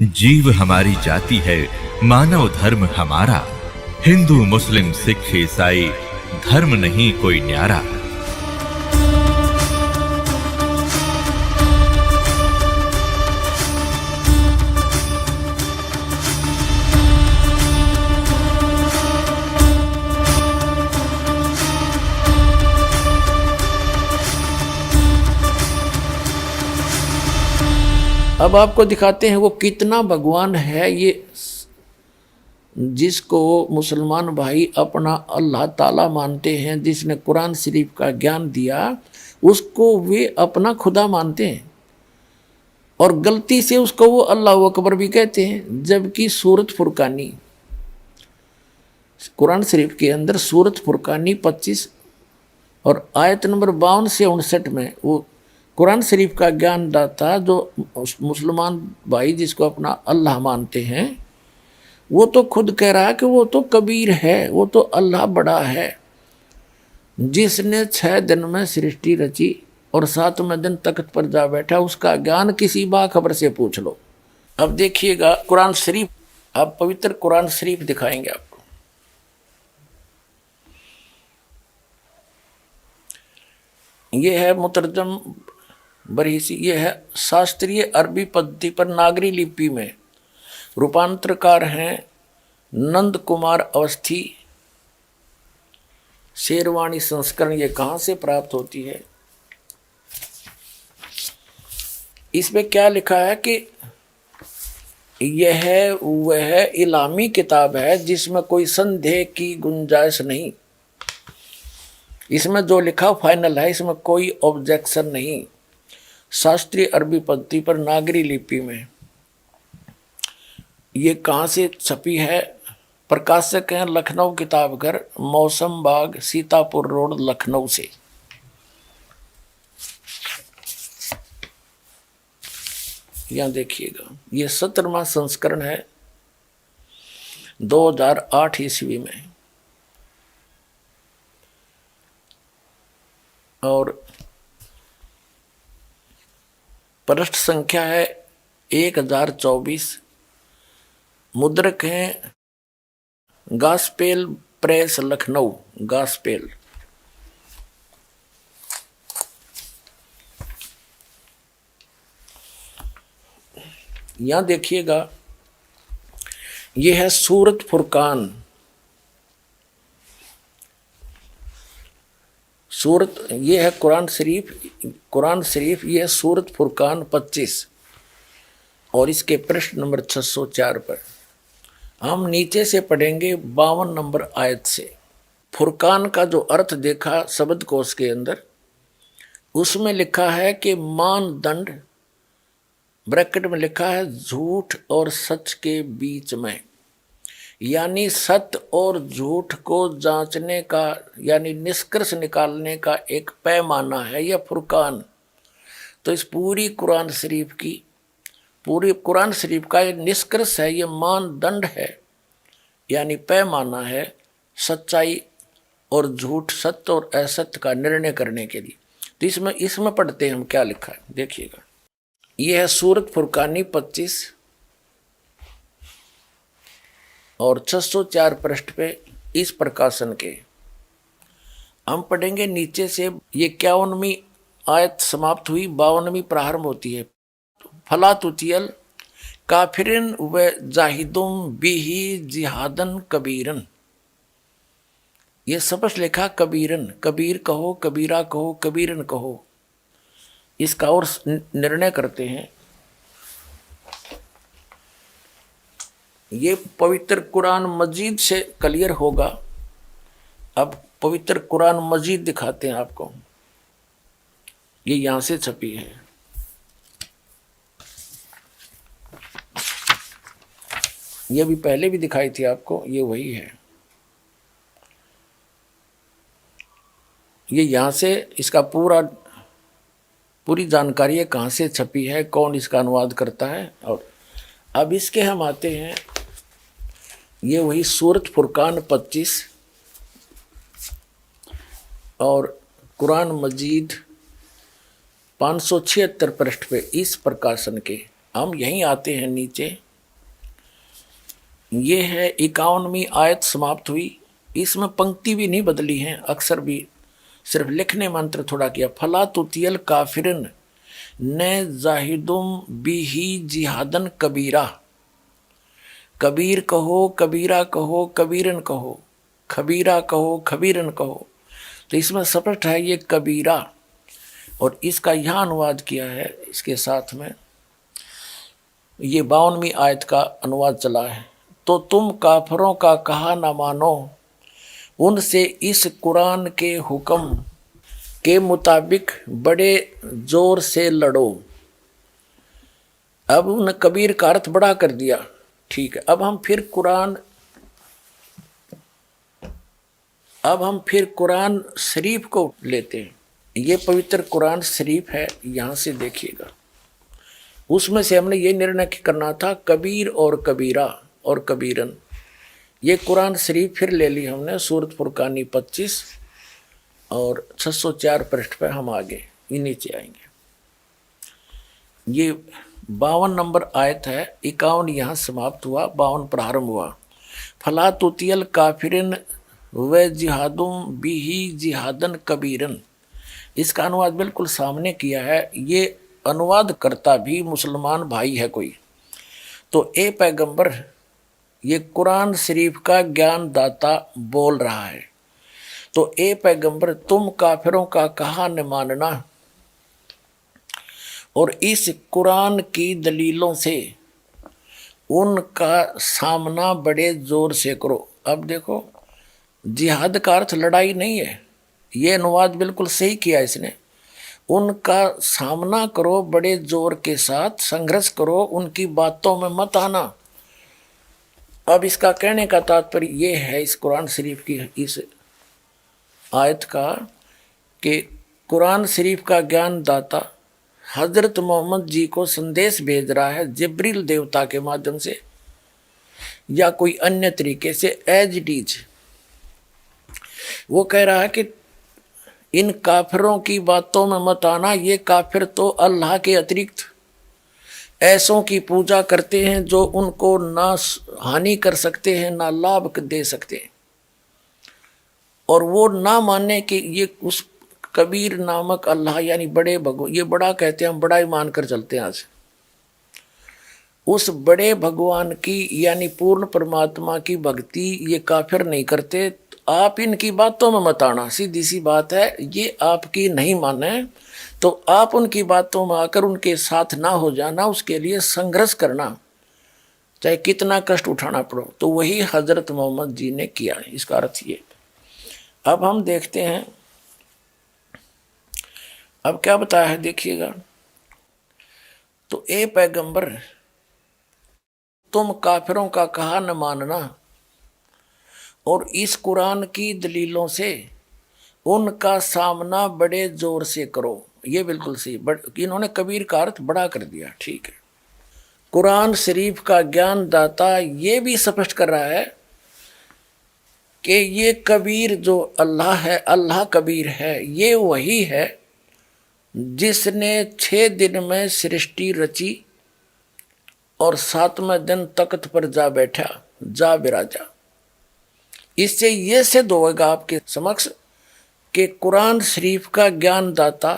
जीव हमारी जाति है, मानव धर्म हमारा। हिंदू मुस्लिम सिख ईसाई धर्म नहीं कोई न्यारा। अब आपको दिखाते हैं वो कितना भगवान है। ये जिसको मुसलमान भाई अपना अल्लाह ताला मानते हैं, जिसने कुरान शरीफ का ज्ञान दिया, उसको वे अपना खुदा मानते हैं और गलती से उसको वो अल्लाह अकबर भी कहते हैं। जबकि सूरत फुरकानी, कुरान शरीफ के अंदर सूरत फुरकानी 25 और आयत नंबर 52 से 59 में वो कुरान शरीफ का ज्ञान दाता जो मुसलमान भाई जिसको अपना अल्लाह मानते हैं, वो तो खुद कह रहा है कि वो तो कबीर है, वो तो अल्लाह बड़ा है, जिसने 6 दिन में सृष्टि रची और 7वें दिन तख्त पर जा बैठा। उसका ज्ञान किसी बाखबर से पूछ लो। अब देखिएगा कुरान शरीफ, अब पवित्र कुरान शरीफ दिखाएंगे आपको। ये है मुतरजम बरहीसी, ये है शास्त्रीय अरबी पद्धति पर नागरी लिपि में। रूपांतरकार हैं नंद कुमार अवस्थी। शेरवाणी संस्करण ये कहाँ से प्राप्त होती है? इसमें क्या लिखा है कि यह वह इलामी किताब है जिसमें कोई संदेह की गुंजाइश नहीं। इसमें जो लिखा फाइनल है, इसमें कोई ऑब्जेक्शन नहीं। शास्त्रीय अरबी पद्धति पर नागरी लिपि में। ये कहाँ से छपी है? प्रकाशक हैं लखनऊ किताबघर, मौसम बाग, सीतापुर रोड, लखनऊ से। यहाँ देखिएगा, ये 17वां संस्करण है 2008 ईस्वी में। और पृष्ठ संख्या है 1024। मुद्रक हैं गास्पेल प्रेस लखनऊ, गास्पेल। यहां देखिएगा, यह है सूरत फुरकान। सूरत ये है कुरान शरीफ ये है सूरत फुरकान 25 और इसके पृष्ठ नंबर 604 पर हम नीचे से पढ़ेंगे 52 नंबर आयत से। फुरकान का जो अर्थ देखा शब्दकोश के अंदर, उसमें लिखा है कि मानदंड, ब्रैकेट में लिखा है झूठ और सच के बीच में, यानी सत्य और झूठ को जांचने का, यानी निष्कर्ष निकालने का एक पैमाना है यह फुरकान। तो इस पूरी कुरान शरीफ का ये निष्कर्ष है, ये मानदंड है, यानी पैमाना है सच्चाई और झूठ, सत्य और असत्य का निर्णय करने के लिए। तो इसमें पढ़ते हैं हम क्या लिखा है, देखिएगा। यह है सूरत फुरकानी 25 और 604 पृष्ठ पे इस प्रकाशन के हम पढ़ेंगे नीचे से। ये 51वीं आयत समाप्त हुई, 52वीं प्रारंभ होती है। फला तुतियल काफिरिन व जाहिदुम बिही जिहादन कबीरन। ये सबस लिखा कबीरन, कबीर कहो, कबीरा कहो, कबीरन कहो। इसका और निर्णय करते हैं। ये पवित्र कुरान मजीद से क्लियर होगा। अब पवित्र कुरान मजीद दिखाते हैं आपको। ये यहां से छपी है। ये भी पहले भी दिखाई थी आपको, ये वही है। ये यहां से इसका पूरी जानकारी है, कहाँ से छपी है, कौन इसका अनुवाद करता है। और अब इसके हम आते हैं, ये वही सूरत फुरकान 25 और कुरान मजीद 576 पृष्ठ पे इस प्रकाशन के हम यहीं आते हैं नीचे। ये है 51वीं आयत समाप्त हुई। इसमें पंक्ति भी नहीं बदली है, अक्षर भी सिर्फ लिखने मंत्र थोड़ा किया। फला तुतियल काफिरन न जाहिदुम बिही जिहादन कबीरा। कबीर कहो, कबीरा कहो, कबीरन कहो, खबीरा कहो, खबीरन कहो। तो इसमें स्पष्ट है ये कबीरा, और इसका यहाँ अनुवाद किया है इसके साथ में। ये 52वीं आयत का अनुवाद चला है। तो तुम काफरों का कहा न मानो, उनसे इस कुरान के हुक्म के मुताबिक बड़े जोर से लड़ो। अब उन कबीर का अर्थ बड़ा कर दिया, ठीक है। अब हम फिर कुरान शरीफ को लेते हैं। ये पवित्र कुरान शरीफ है, यहाँ से देखिएगा। उसमें से हमने ये निर्णय करना था कबीर और कबीरा और कबीरन। ये कुरान शरीफ फिर ले ली हमने, सूरत फुरकानी 25 और 604 पृष्ठ पे हम आगे ये नीचे आएंगे। ये 52 नंबर आयत है, 51 यहाँ समाप्त हुआ, 52 प्रारंभ हुआ। फला तुतियल काफिरिन व जिहादुम बिही जिहादन कबीरन। इसका अनुवाद बिल्कुल सामने किया है। ये अनुवाद करता भी मुसलमान भाई है कोई। तो ए पैगंबर, ये कुरान शरीफ का ज्ञान दाता बोल रहा है। तो ए पैगंबर, तुम काफिरों का कहा न मानना और इस कुरान की दलीलों से उनका सामना बड़े जोर से करो। अब देखो, जिहाद का अर्थ लड़ाई नहीं है, ये अनुवाद बिल्कुल सही किया इसने। उनका सामना करो बड़े जोर के साथ, संघर्ष करो, उनकी बातों में मत आना। अब इसका कहने का तात्पर्य ये है इस कुरान शरीफ की इस आयत का कि कुरान शरीफ का ज्ञान दाता हजरत मोहम्मद जी को संदेश भेज रहा है जिब्रील देवता के माध्यम से या कोई अन्य तरीके से, एज इट इज। वो कह रहा है कि इन काफिरों की बातों में मत आना। ये काफिर तो अल्लाह के अतिरिक्त ऐसों की पूजा करते हैं जो उनको ना हानि कर सकते हैं ना लाभ दे सकते हैं, और वो ना मानने कि ये उस कबीर नामक अल्लाह यानी बड़े भगवान, ये बड़ा कहते हैं, हम बड़ा ही मान कर चलते हैं आज। उस बड़े भगवान की यानी पूर्ण परमात्मा की भक्ति ये काफिर नहीं करते। आप इनकी बातों में मत आना, सीधी सी बात है। ये आपकी नहीं माने तो आप उनकी बातों में आकर उनके साथ ना हो जाना, उसके लिए संघर्ष करना, चाहे कितना कष्ट उठाना पड़ो। तो वही हजरत मोहम्मद जी ने किया है, इसका अर्थ ये। अब हम देखते हैं अब क्या बताया है, देखिएगा। तो ए पैगंबर, तुम काफिरों का कहा न मानना और इस कुरान की दलीलों से उनका सामना बड़े जोर से करो। ये बिल्कुल सही, इन्होंने कबीर का अर्थ बड़ा कर दिया, ठीक है। कुरान शरीफ का ज्ञान दाता ये भी स्पष्ट कर रहा है कि ये कबीर जो अल्लाह है, अल्लाह कबीर है, ये वही है जिसने 6 दिन में सृष्टि रची और 7वें दिन तख्त पर जा बैठा, जा विराजा। इससे ये सिद्ध होगा आपके समक्ष कि कुरान शरीफ का ज्ञान दाता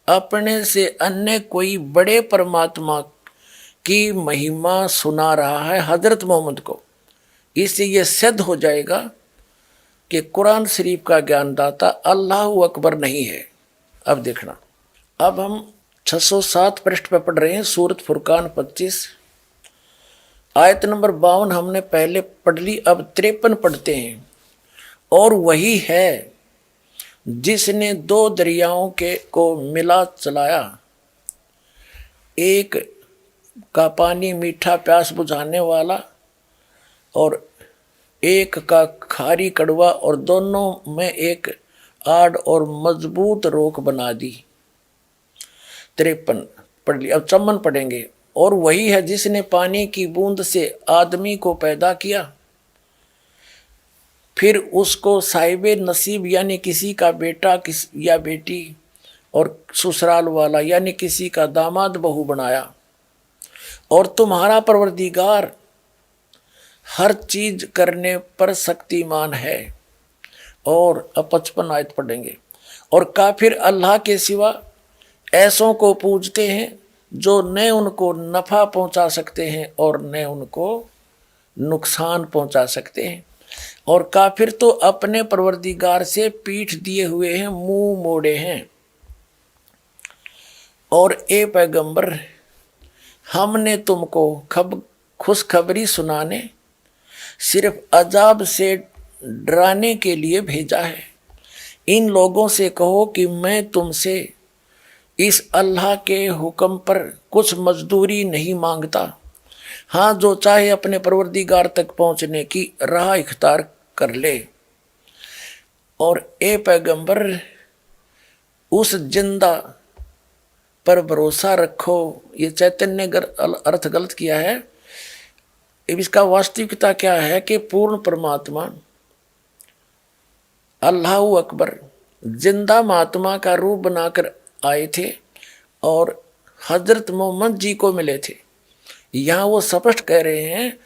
अपने से अन्य कोई बड़े परमात्मा की महिमा सुना रहा है हजरत मोहम्मद को। इससे ये सिद्ध हो जाएगा कि कुरान शरीफ का ज्ञान दाता अल्लाह अकबर नहीं है। अब देखना, अब हम 607 पृष्ठ पर पढ़ रहे हैं, सूरत फुरकान 25 आयत नंबर 52 हमने पहले पढ़ ली, अब 53 पढ़ते हैं। और वही है जिसने 2 दरियाओं के को मिला चलाया, एक का पानी मीठा प्यास बुझाने वाला और एक का खारी कड़वा, और दोनों में एक आड़ और मजबूत रोक बना दी। 53 पढ़ लिया, अब 54 पढ़ेंगे। और वही है जिसने पानी की बूंद से आदमी को पैदा किया, फिर उसको साहिब नसीब यानी किसी का बेटा या बेटी और ससुराल वाला यानी किसी का दामाद बहू बनाया। और तुम्हारा परवरदिगार हर चीज करने पर शक्तिमान है। और अब 55 आयत पढ़ेंगे। और काफिर अल्लाह के सिवा ऐसों को पूजते हैं जो न उनको नफा पहुंचा सकते हैं और न उनको नुकसान पहुंचा सकते हैं। और काफिर तो अपने परवरदिगार से पीठ दिए हुए हैं, मुंह मोड़े हैं। और ए पैगंबर, हमने तुमको खुशखबरी सुनाने, सिर्फ अजाब से डराने के लिए भेजा है। इन लोगों से कहो कि मैं तुमसे इस अल्लाह के हुक्म पर कुछ मजदूरी नहीं मांगता। हाँ, जो चाहे अपने परवरदिगार तक पहुंचने की राह इख्तियार कर ले। और ए पैगंबर, उस जिंदा पर भरोसा रखो। ये चैतन्य ने अर्थ गलत किया है। इसका वास्तविकता क्या है कि पूर्ण परमात्मा अल्लाह अकबर जिंदा महात्मा का रूप बनाकर आए थे और हजरत मोहम्मद जी को मिले थे। यहाँ वो स्पष्ट कह रहे हैं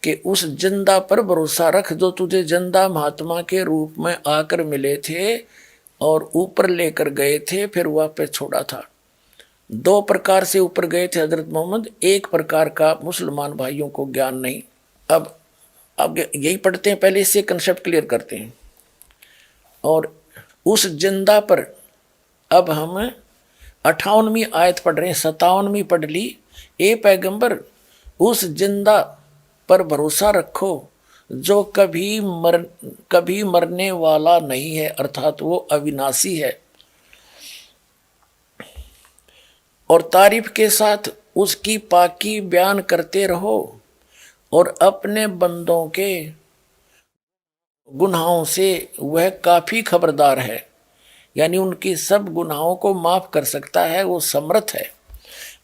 कि उस जिंदा पर भरोसा रख जो तुझे जिंदा महात्मा के रूप में आकर मिले थे और ऊपर लेकर गए थे, फिर वापस छोड़ा था। 2 प्रकार से ऊपर गए थे हजरत मोहम्मद, एक प्रकार का मुसलमान भाइयों को ज्ञान नहीं। अब यही पढ़ते हैं, पहले इससे कंसेप्ट क्लियर करते हैं। और उस जिंदा पर अब हम 58वीं आयत पढ़ रहे हैं, 57वीं पढ़ ली। ए पैगंबर, उस जिंदा पर भरोसा रखो जो कभी मरने वाला नहीं है, अर्थात वो अविनाशी है। और तारीफ के साथ उसकी पाकी बयान करते रहो और अपने बंदों के गुनाहों से वह काफी खबरदार है, यानी उनकी सब गुनाहों को माफ कर सकता है, वो समर्थ है।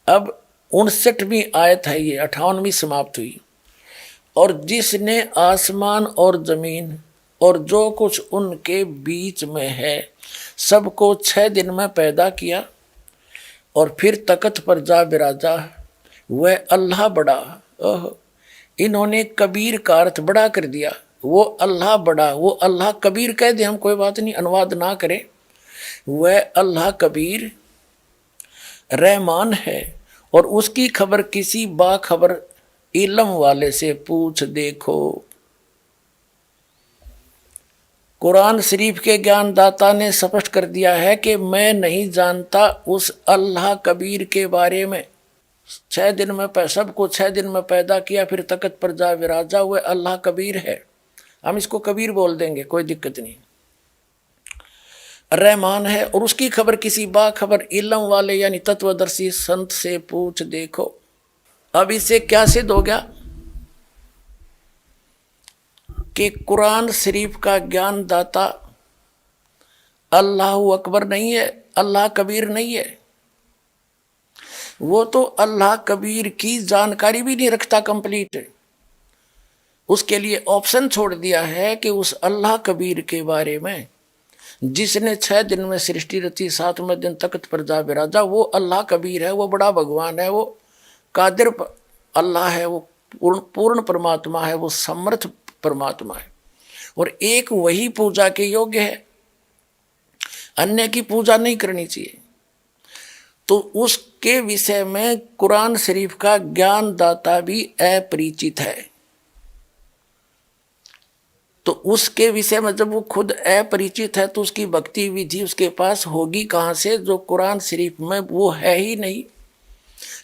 अब 59वीं आयत है, ये 58वीं समाप्त हुई। और जिसने आसमान और जमीन और जो कुछ उनके बीच में है सबको 6 दिन में पैदा किया और फिर तख्त पर जा बिराजा, वह अल्लाह बड़ा। इन्होंने कबीर का अर्थ बड़ा कर दिया। वो अल्लाह बड़ा, वो अल्लाह कबीर कह दे, हम कोई बात नहीं, अनुवाद ना करें। वह अल्लाह कबीर रहमान है और उसकी खबर किसी बाखबर इल्म वाले से पूछ देखो। कुरान शरीफ के ज्ञानदाता ने स्पष्ट कर दिया है कि मैं नहीं जानता उस अल्लाह कबीर के बारे में। 6 दिन में सबको 6 दिन में पैदा किया, फिर तख्त पर जा विराजा, हुए अल्लाह कबीर है। हम इसको कबीर बोल देंगे, कोई दिक्कत नहीं। रहमान है और उसकी खबर किसी बाखबर इल्म वाले यानी तत्वदर्शी संत से पूछ देखो। अब इससे क्या सिद्ध हो गया कि कुरान शरीफ का ज्ञान दाता अल्लाह अकबर नहीं है, अल्लाह कबीर नहीं है। वो तो अल्लाह कबीर की जानकारी भी नहीं रखता कंप्लीट। उसके लिए ऑप्शन छोड़ दिया है कि उस अल्लाह कबीर के बारे में जिसने 6 दिन में सृष्टि रची, 7वें दिन तख्त पर जा बिराजा, वो अल्लाह कबीर है, वो बड़ा भगवान है, वो कादिर अल्लाह है, वो पूर्ण परमात्मा है, वो समर्थ परमात्मा है और एक वही पूजा के योग्य है, अन्य की पूजा नहीं करनी चाहिए। तो उसके विषय में कुरान शरीफ का ज्ञान दाता भी अपरिचित है। तो उसके विषय में जब वो खुद अपरिचित है तो उसकी भक्ति विधि उसके पास होगी कहाँ से, जो कुरान शरीफ में वो है ही नहीं।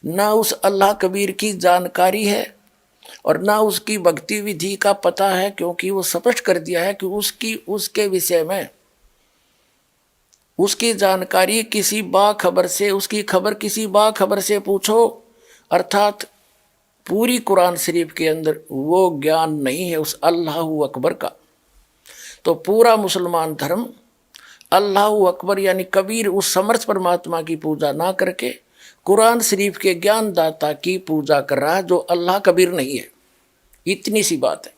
ना उस अल्लाह कबीर की जानकारी है और ना उसकी भक्ति विधि का पता है, क्योंकि वो स्पष्ट कर दिया है कि उसके विषय में उसकी जानकारी किसी बाखबर से, उसकी खबर किसी बाखबर से पूछो। अर्थात पूरी कुरान शरीफ के अंदर वो ज्ञान नहीं है उस अल्लाह अकबर का। तो पूरा मुसलमान धर्म अल्लाह अकबर यानी कबीर उस समर्थ परमात्मा की पूजा ना करके कुरान शरीफ के ज्ञानदाता की पूजा कर रहा है जो अल्लाह कबीर नहीं है। इतनी सी बात है।